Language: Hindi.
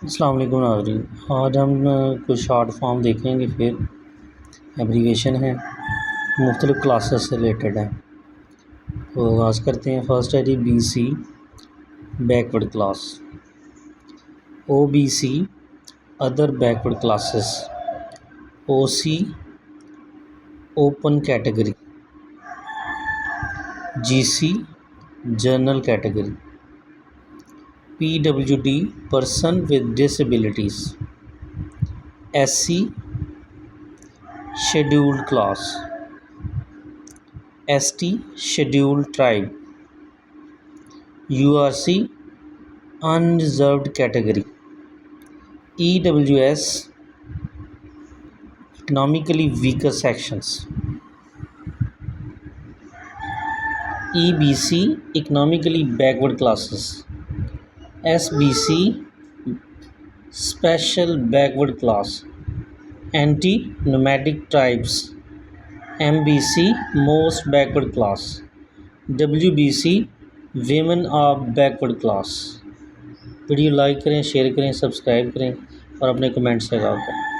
अस्सलाम वालेकुम नाज़रीन। आज हम कुछ शॉर्ट फॉर्म देखेंगे। फिर एब्रीवेशन है, मुख्तलिफ़ क्लासेस से रिलेटेड है। तो आगाज़ करते हैं। फर्स्ट है जी BC backward class, OBC other backward classes, OC open category, GC general category, PWD person with disabilities, SC scheduled class, ST scheduled tribe, URC unreserved category, EWS economically weaker sections, EBC economically backward classes, SBC special backward class, anti nomadic tribes, MBC most backward class, WBC women of backward class. Video like करें, शेयर करें, सब्सक्राइब करें और अपने कमेंट्स लगा करें।